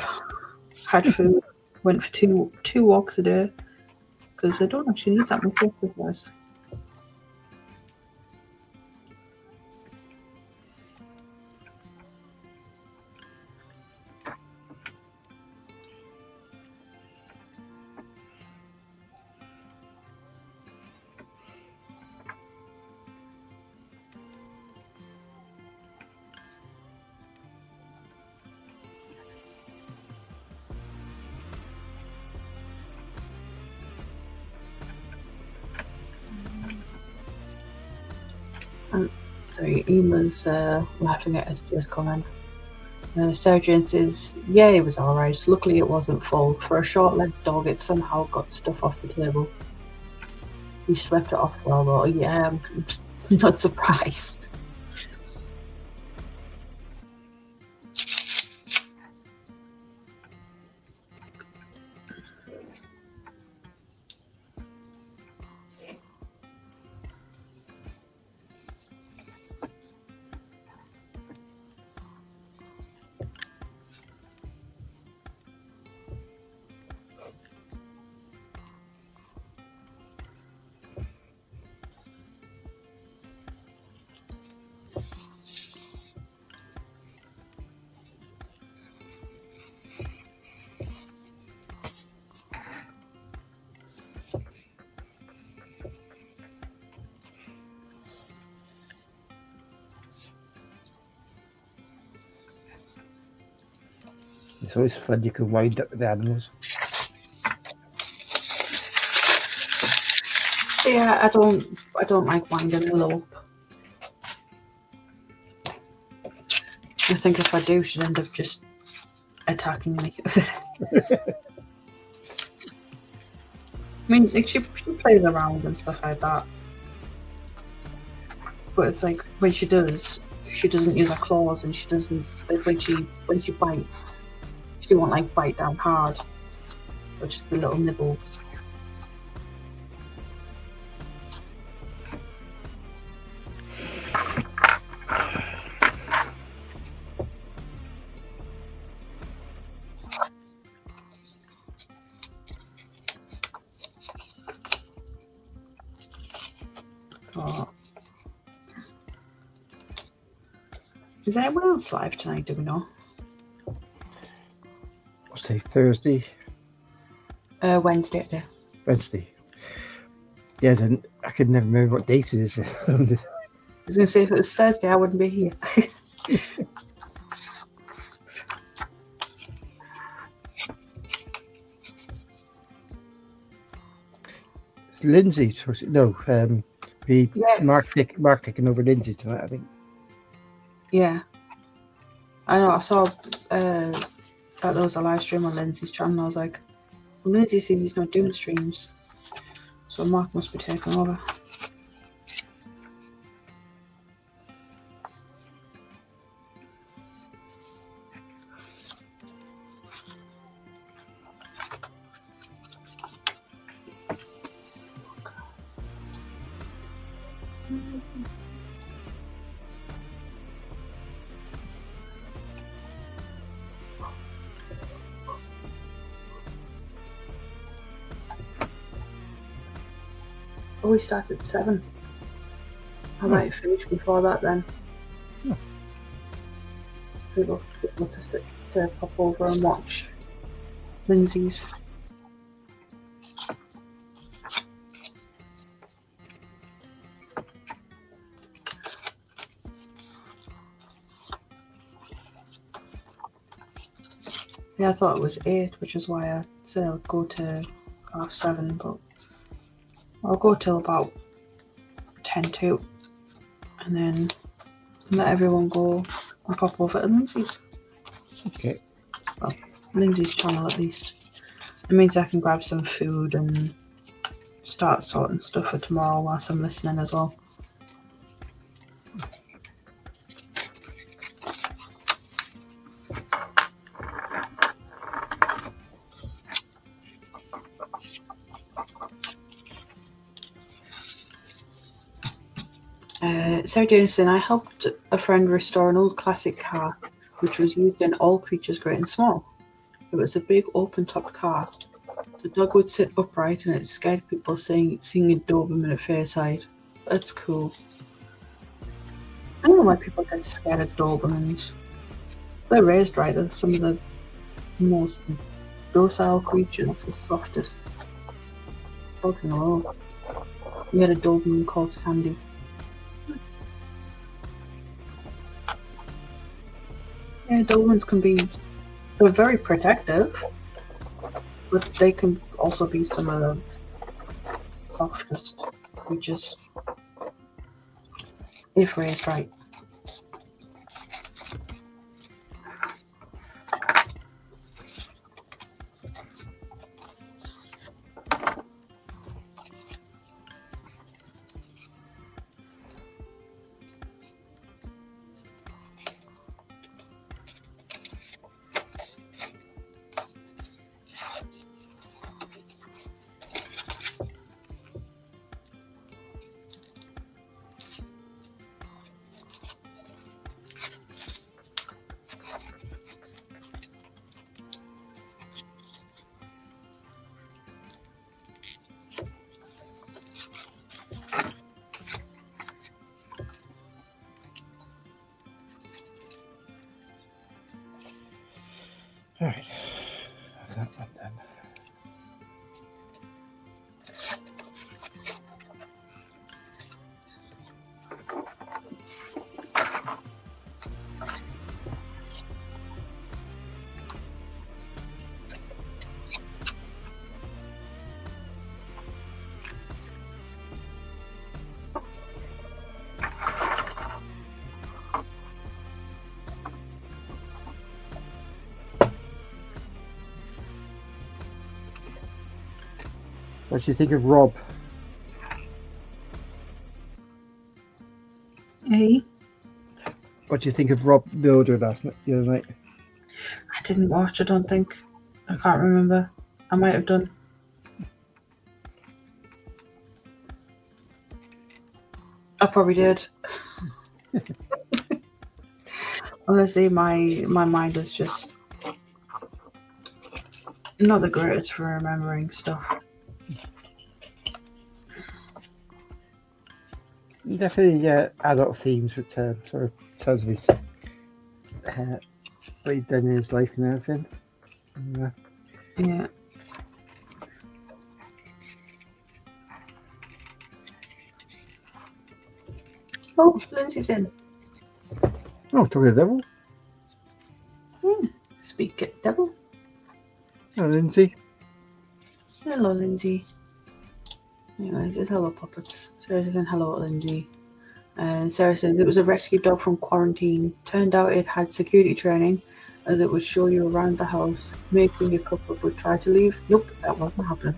Speaker 1: Had food, went for two walks a day, because I don't actually need that much exercise. Sorry, Ema's laughing at SJ's comment. Sarah Jane says, yeah, it was alright. Luckily it wasn't full. For a short-legged dog, it somehow got stuff off the table. He swept it off well, though. Yeah, I'm not surprised.
Speaker 2: It's always fun. You can wind up with the animals.
Speaker 1: Yeah, I don't like winding them up. I think if I do, she'd end up just attacking me. I mean, like she plays around and stuff like that. But it's like when she does, she doesn't use her claws, and she doesn't like when she bites, she won't like bite down hard, but just the little nibbles. Oh. Is anyone else live tonight? Do we know?
Speaker 2: I'll say Thursday.
Speaker 1: Wednesday today.
Speaker 2: Wednesday. Yeah, then I could never remember what date it is.
Speaker 1: I was gonna say if it was Thursday, I wouldn't be here.
Speaker 2: It's Lindsay. No, Mark taking over Lindsay tonight, I think.
Speaker 1: Yeah. I know, I saw that there was a live stream on Lindsay's channel. I was like, well, Lindsay says he's not doing streams, so Mark must be taking over. Oh, we started at 7. I might finish before that then.
Speaker 2: Yeah.
Speaker 1: People to pop over and watch Lindsay's. Yeah, I thought it was 8, which is why I said I would go to 7, but I'll go till about 10 to, and then let everyone go and pop over to Lindsay's.
Speaker 2: Okay.
Speaker 1: Well, Lindsay's channel at least. It means I can grab some food and start sorting stuff for tomorrow whilst I'm listening as well. Sarah Jameson, I helped a friend restore an old classic car which was used in All Creatures Great and Small. It was a big open-top car. The dog would sit upright and it scared people seeing a Doberman at face height. That's cool. I don't know why people get scared of Dobermans. They're raised right. They're some of the most docile creatures, the softest dogs in the world. We had a Doberman called Sandy. Yeah, Dobermans can be, they're very protective, but they can also be some of the softest creatures if raised right.
Speaker 2: All right, that's that one done. What do you think of Rob?
Speaker 1: Hey?
Speaker 2: What do you think of Rob Milder the other night?
Speaker 1: I didn't watch, I don't think. I can't remember. I might have done. I probably did. Honestly, my mind is just not the greatest for remembering stuff.
Speaker 2: Definitely adult themes with sort of tells of his what he'd done in his life and everything.
Speaker 1: Yeah. Oh, Lindsay's in.
Speaker 2: Oh, talk of the devil.
Speaker 1: Speak it, devil.
Speaker 2: Hello, Lindsay.
Speaker 1: Hello, Lindsay. Anyway, says hello, puppets. Sarah says hello, Lindsay. And Sarah says it was a rescue dog from quarantine. Turned out it had security training, as it would show you around the house. Maybe a couple would try to leave. Nope, that wasn't happening.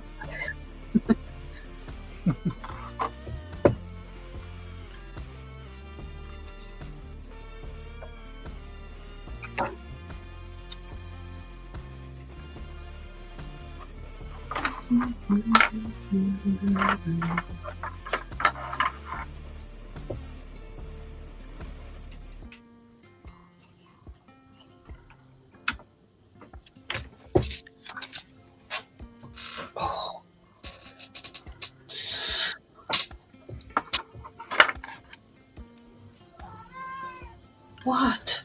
Speaker 1: What?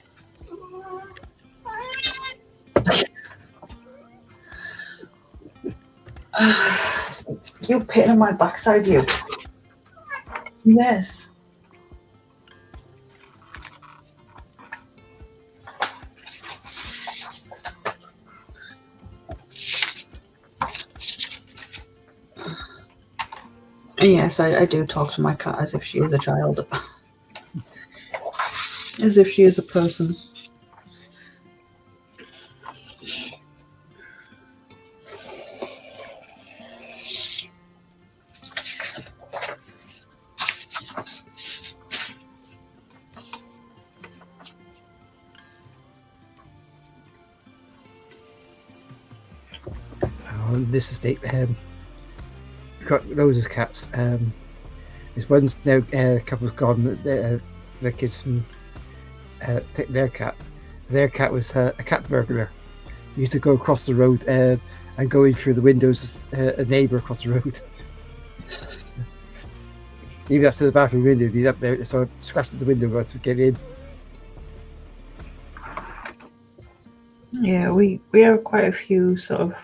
Speaker 1: You pitting on my backside, you. Yes. Yes, I do talk to my cat as if she is a child. As if she is a person.
Speaker 2: On this estate, we've got loads of cats. This one's now a couple's gone. The kids from picked their cat. Their cat was a cat burglar. He used to go across the road and going through the windows a neighbour across the road. Even after the bathroom window, he's up there, so I scratched at the window once we get in.
Speaker 1: Yeah, we have quite a few sort of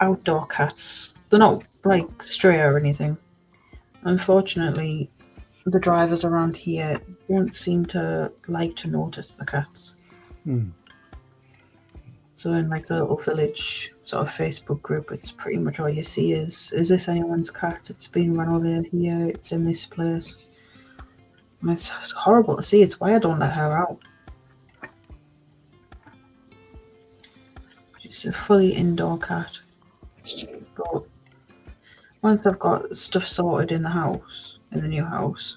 Speaker 1: outdoor cats. They're not like stray or anything. Unfortunately, the drivers around here won't seem to like to notice the cats. So in like the little village sort of Facebook group, it's pretty much all you see is this anyone's cat? It's been run over here. It's in this place. And it's horrible to see. It's why I don't let her out. She's a fully indoor cat. But once I've got stuff sorted in the house, in the new house,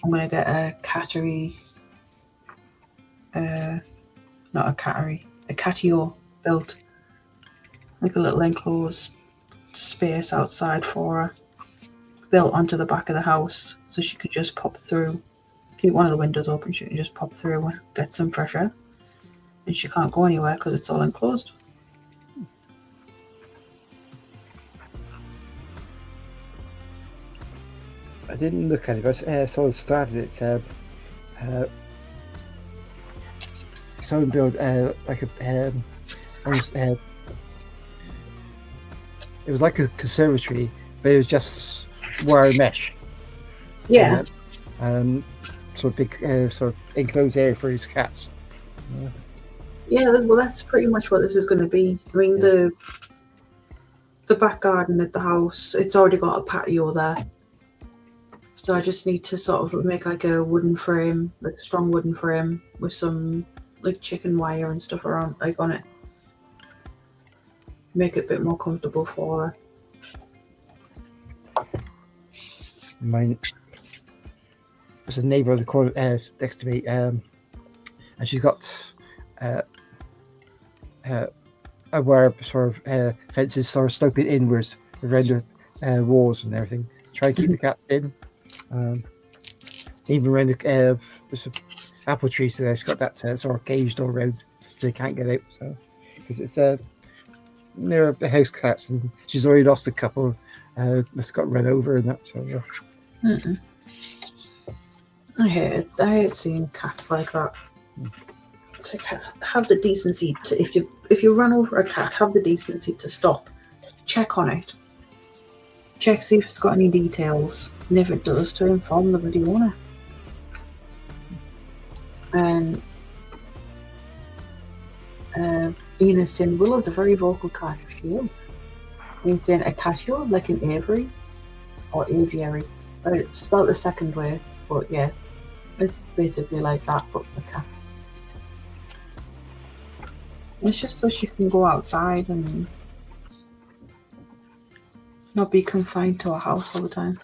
Speaker 1: I'm gonna get a cattery. Not a cattery, a catio built, like a little enclosed space outside for her, built onto the back of the house, so she could just pop through. Keep one of the windows open, she can just pop through and get some fresh air. And she can't go anywhere because it's all enclosed.
Speaker 2: I didn't look at it, but I saw it started. It's someone built like a almost, it was like a conservatory, but it was just wire mesh.
Speaker 1: Yeah.
Speaker 2: Sort of big, sort of enclosed area for his cats.
Speaker 1: Yeah, well, that's pretty much what this is going to be. I mean, the back garden at the house, it's already got a patio there. So I just need to sort of make like a wooden frame, like a strong wooden frame with some like chicken wire and stuff around, like on it. Make it a bit more comfortable for her.
Speaker 2: Mine, there's a neighbour on the corner next to me, and she's got a wire sort of fences sort of sloping inwards around the walls and everything to try and keep the cats in. Even around the there's an apple tree, so she's got that sort of caged all around so they can't get out. So because it's near the house cats, and she's already lost a couple. Must have got run over and that. So yeah.
Speaker 1: I hate seeing cats like that. It's like, have the decency to, if you run over a cat, have the decency to stop, check on it, check see if it's got any details, and if it does, to inform the bloody owner. And Ian is saying Willow's a very vocal cat. She is. He's saying a catio, like an aviary or aviary. It's spelled the second way, but yeah, it's basically like that, but the cat. It's just so she can go outside and not be confined to a house all the time.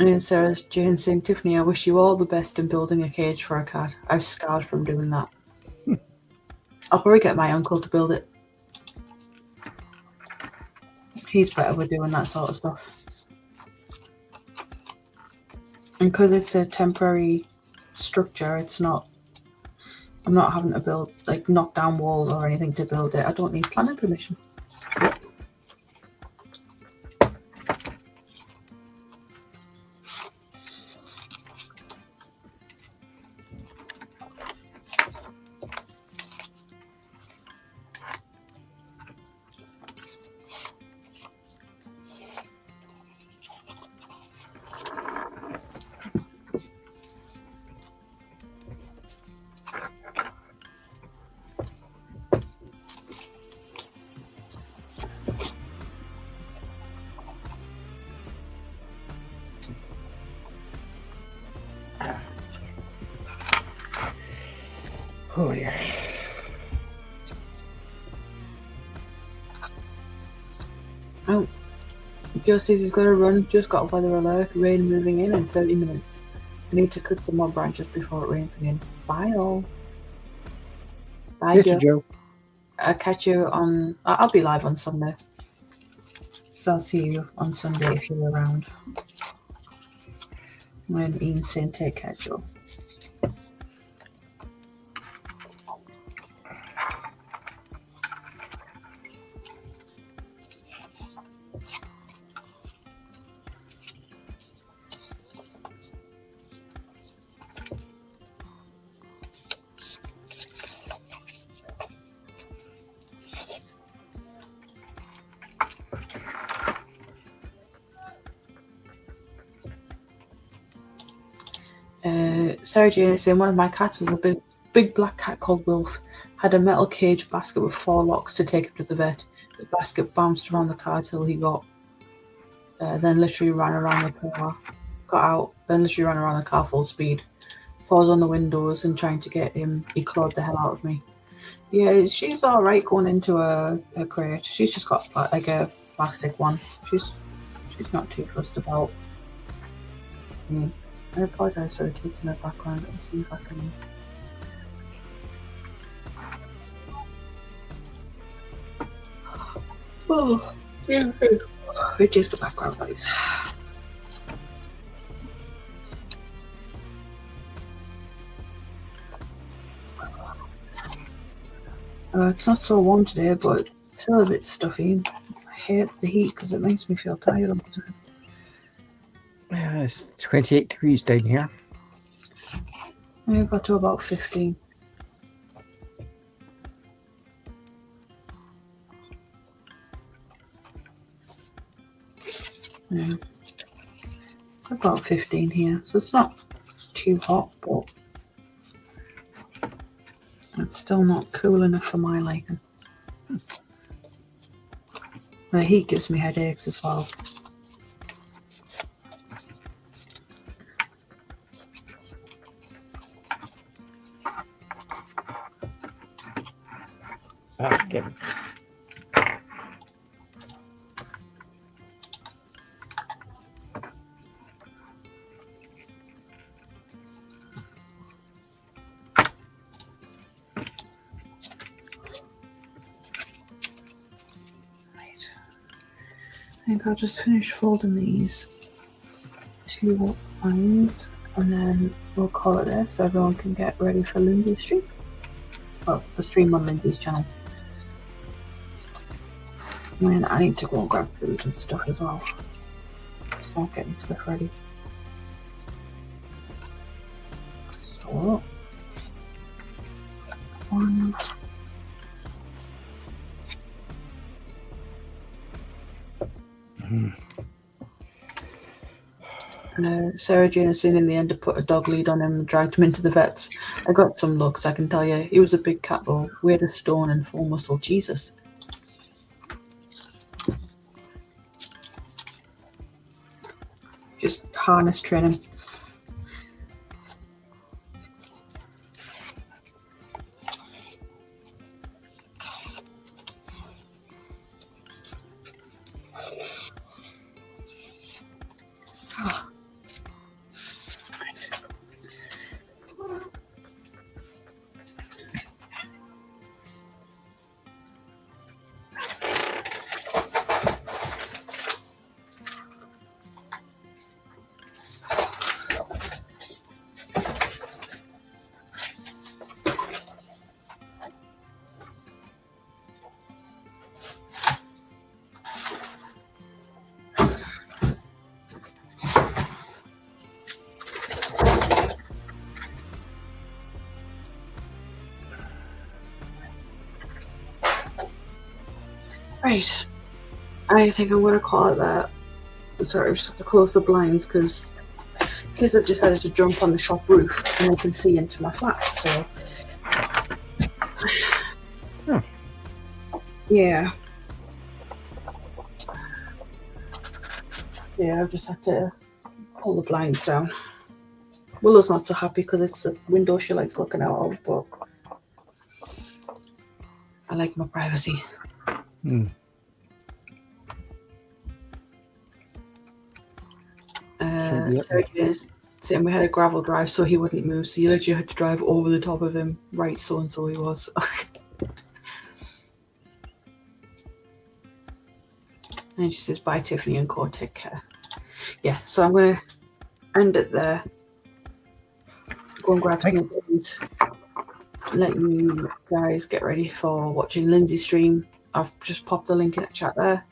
Speaker 1: And Sarah's Jane saying, Tiffany, I wish you all the best in building a cage for a cat. I've scarred from doing that. I'll probably get my uncle to build it. He's better with doing that sort of stuff. And because it's a temporary structure, it's not, I'm not having to build, like, knock down walls or anything to build it. I don't need planning permission.
Speaker 2: Oh yeah.
Speaker 1: Oh, just says he's got to run. Just got a weather alert. Rain moving in 30 minutes. I need to cut some more branches before it rains again. Bye all. Bye, Joe. I'll catch you on. I'll be live on Sunday, so I'll see you on Sunday if you're around. When Ian saying take care, Joe. Sarah Jane is saying one of my cats was a big black cat called Wolf. Had a metal cage basket with 4 locks to take him to the vet. The basket bounced around the car till he then literally ran around the car. Got out, then literally ran around the car full speed. Paws on the windows and trying to get him. He clawed the hell out of me. Yeah, she's all right going into a crate. She's just got like a plastic one. She's not too fussed about. I apologise for the kids in the background. Let me see if I can. Oh, yeah. It's just the background noise. It's not so warm today, but it's still a bit stuffy. I hate the heat because it makes me feel tired all the time.
Speaker 2: It's 28 degrees down here.
Speaker 1: I got to about 15. Yeah. It's about 15 here, so it's not too hot, but it's still not cool enough for my liking. The heat gives me headaches as well.
Speaker 2: Get it.
Speaker 1: I think I'll just finish folding these 2 lines and then we'll call it there so everyone can get ready for Lindsay's stream. Well, the stream on Lindsay's channel. And I need to go and grab food and stuff as well. Start getting stuff ready. So, 1. Sarah Jane has seen in the end to put a dog lead on him and dragged him into the vets. I got some looks, I can tell you. He was a big cat though, weighed as stone and full muscle. Jesus. Just harness train him. Right. I think I'm going to call it that. Sorry, I just have to close the blinds because kids have decided to jump on the shop roof and they can see into my flat. So, yeah. Yeah, I've just had to pull the blinds down. Willow's not so happy because it's the window she likes looking out of, but I like my privacy. Sarah is saying we had a gravel drive so he wouldn't move, so you literally had to drive over the top of him. Right, so and so he was. And she says, bye Tiffany and Co, take care. Yeah, so end it there. Go and grab some food. Let you guys get ready for watching Lindsay's stream. I've just popped the link in the chat there.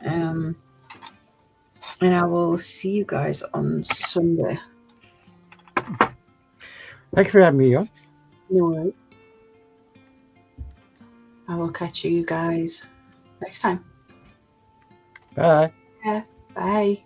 Speaker 1: And I will see you guys on Sunday.
Speaker 2: Thank you for having me on.
Speaker 1: No worries. I will catch you guys next time.
Speaker 2: Bye.
Speaker 1: Yeah, bye.